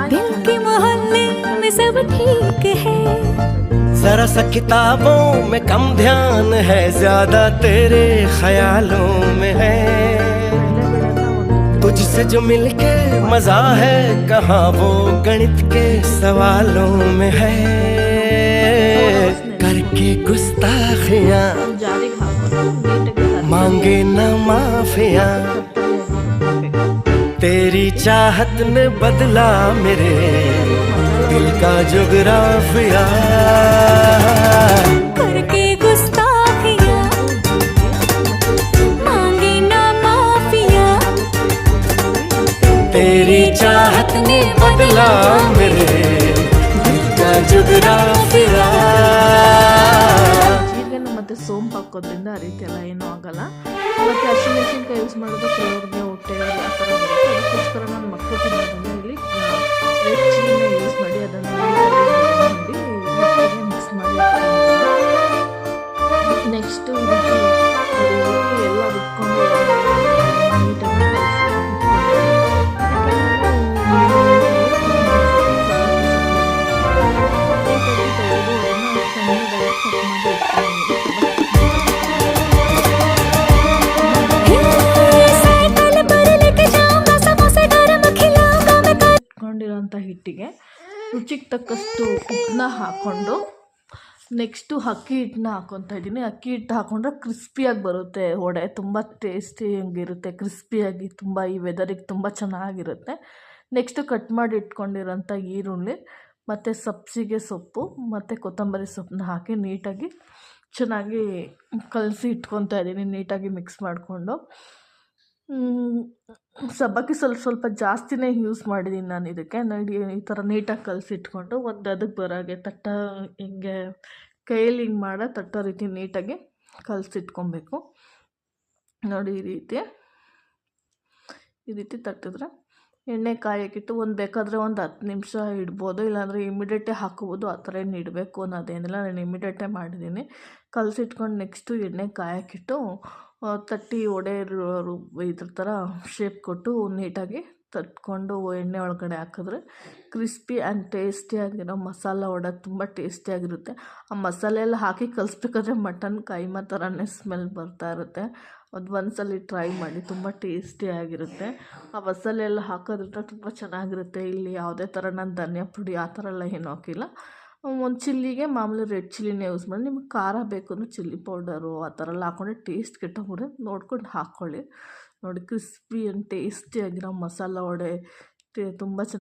दिल के मोहल्ले में सब ठीक है, जरा सा किताबों में कम ध्यान है, ज्यादा तेरे ख्यालों में है। तुझसे जो मिलके मजा है, कहाँ वो गणित के सवालों में है। करके गुस्ताखियाँ मांगे न माफिया, तेरी चाहत ने बदला मेरे दिल का जुगराफिया। करके गुस्ताखियाँ मांगे ना माफिया, तेरी चाहत ने बदला मेरे दिल का जुगराफिया। ಜೀರಿಗೆನು ಮತ್ತು ಸೋಂಪು ಹಾಕೋದ್ರಿಂದ ಆ ರೀತಿ ಎಲ್ಲ ಏನೂ ಆಗಲ್ಲ. ಮತ್ತು ಹಸಿಮೆಣಸಿನ್ಕಾಯಿ ಯೂಸ್ ಮಾಡೋದು ಕೆಲವ್ರಿಗೆ ಹೊಟ್ಟೆ ಆ ಥರ ಬರುತ್ತೆ. ಅದಕ್ಕೋಸ್ಕರ ನಾನು ಮಕ್ಕಳು ತಿನ್ನೋದನ್ನು ಇಲ್ಲಿ ರೆಡ್ ಚಿಲ್ಲಿನ ಯೂಸ್ ಮಾಡಿ ಅದನ್ನು ನೀಟಾಗಿ ಮಿಕ್ಸ್ ಮಾಡಿ ನೆಕ್ಸ್ಟು ಎಲ್ಲ ರುಬ್ಕೊಂಡು ನೀಟಾಗಿ ಇಟ್ಕೊಂಡಿರೋಂಥ ಹಿಟ್ಟಿಗೆ ರುಚಿಗೆ ತಕ್ಕಷ್ಟು ಉಪ್ಪನ್ನ ಹಾಕ್ಕೊಂಡು ನೆಕ್ಸ್ಟು ಅಕ್ಕಿ ಹಿಟ್ಟನ್ನ ಹಾಕ್ಕೊತಾ ಇದ್ದೀನಿ. ಅಕ್ಕಿ ಹಿಟ್ಟು ಹಾಕ್ಕೊಂಡ್ರೆ ಕ್ರಿಸ್ಪಿಯಾಗಿ ಬರುತ್ತೆ ವಡೆ, ತುಂಬ ಟೇಸ್ಟಿಯಾಗಿರುತ್ತೆ, ಕ್ರಿಸ್ಪಿಯಾಗಿ ತುಂಬ ಈ ವೆದರಿಗೆ ತುಂಬ ಚೆನ್ನಾಗಿರುತ್ತೆ. ನೆಕ್ಸ್ಟು ಕಟ್ ಮಾಡಿ ಇಟ್ಕೊಂಡಿರೋಂಥ ಈರುಳ್ಳಿ ಮತ್ತು ಸಬ್ಸಿಗೆ ಸೊಪ್ಪು ಮತ್ತು ಕೊತ್ತಂಬರಿ ಸೊಪ್ಪನ್ನ ಹಾಕಿ ನೀಟಾಗಿ ಚೆನ್ನಾಗಿ ಕಲಸಿ ಇಟ್ಕೊತಾ ಇದ್ದೀನಿ, ನೀಟಾಗಿ ಮಿಕ್ಸ್ ಮಾಡಿಕೊಂಡು. ಸಬ್ಬಕ್ಕಿ ಸ್ವಲ್ಪ ಜಾಸ್ತಿನೇ ಯೂಸ್ ಮಾಡಿದ್ದೀನಿ ನಾನು ಇದಕ್ಕೆ. ನೋಡಿ ಈ ಥರ ನೀಟಾಗಿ ಕಲಸಿ ಇಟ್ಕೊಂಡು ಒಂದು ಅದಕ್ಕೆ ಬರೋಗೆ ತಟ್ಟ ಹಿಂಗೆ ಕೈಯಲ್ಲಿ ಹಿಂಗೆ ಮಾಡೋ ತಟ್ಟೋ ರೀತಿ ನೀಟಾಗಿ ಕಲಸಿಟ್ಕೊಬೇಕು. ನೋಡಿ ಈ ರೀತಿ ತಟ್ಟಿದ್ರೆ ಎಣ್ಣೆ ಕಾಯಕ್ಕಿಟ್ಟು ಬೇಕಾದರೆ ಒಂದು 10 ನಿಮಿಷ ಇಡ್ಬೋದು, ಇಲ್ಲಾಂದರೆ ಇಮಿಡಿಯೇಟೇ ಹಾಕೋಬೋದು. ಆ ಥರ ಏನು ಇಡಬೇಕು ಅನ್ನೋದೇನಿಲ್ಲ, ನಾನು ಇಮಿಡಿಯೇಟೇ ಮಾಡಿದ್ದೀನಿ. ಕಲಸಿಟ್ಕೊಂಡು ನೆಕ್ಸ್ಟು ಎಣ್ಣೆ ಕಾಯಕ್ಕಿಟ್ಟು ತಟ್ಟಿ ವಡೆ ಇದ್ರ ಥರ ಶೇಪ್ ಕೊಟ್ಟು ನೀಟಾಗಿ ತಟ್ಕೊಂಡು ಎಣ್ಣೆ ಒಳಗಡೆ ಹಾಕಿದ್ರೆ ಕ್ರಿಸ್ಪಿ ಆ್ಯಂಡ್ ಟೇಸ್ಟಿಯಾಗಿರೋ ಮಸಾಲ ವಡೆ ತುಂಬ ಟೇಸ್ಟಿಯಾಗಿರುತ್ತೆ. ಆ ಮಸಾಲೆ ಎಲ್ಲ ಹಾಕಿ ಕಲಿಸ್ಬೇಕಾದ್ರೆ ಮಟನ್ ಕೈಮಾ ಥರನೇ ಸ್ಮೆಲ್ ಬರ್ತಾ ಇರುತ್ತೆ. ಅದು ಒಂದ್ಸಲ ಟ್ರೈ ಮಾಡಿ, ತುಂಬ ಟೇಸ್ಟಿಯಾಗಿರುತ್ತೆ. ಆ ಮಸಾಲೆ ಎಲ್ಲ ಹಾಕೋದ್ರಿಂದ ತುಂಬ ಚೆನ್ನಾಗಿರುತ್ತೆ. ಇಲ್ಲಿ ಯಾವುದೇ ಥರ ನಾನು ಧನಿಯಾ ಪುಡಿ ಆ ಥರ ಎಲ್ಲ ಏನೂ ಹಾಕಿಲ್ಲ. ಒಂದು ಚಿಲ್ಲಿಗೆ ಮಾಮೂಲಿ ರೆಡ್ ಚಿಲ್ಲಿನೇ ಯೂಸ್ ಮಾಡಿ, ನಿಮಗೆ ಖಾರ ಬೇಕು ಅಂದರೆ ಚಿಲ್ಲಿ ಪೌಡರು ಆ ಥರ ಎಲ್ಲ ಹಾಕ್ಕೊಂಡ್ರೆ ಟೇಸ್ಟ್ ಕೆಟ್ಟೋಗ್ಬಿಡುತ್ತೆ, ನೋಡ್ಕೊಂಡು ಹಾಕ್ಕೊಳ್ಳಿ. ನೋಡಿ ಕ್ರಿಸ್ಪಿ ಆ್ಯಂಡ್ ಟೇಸ್ಟಿಯಾಗಿರೋ ಮಸಾಲ ವಡೆ ತುಂಬ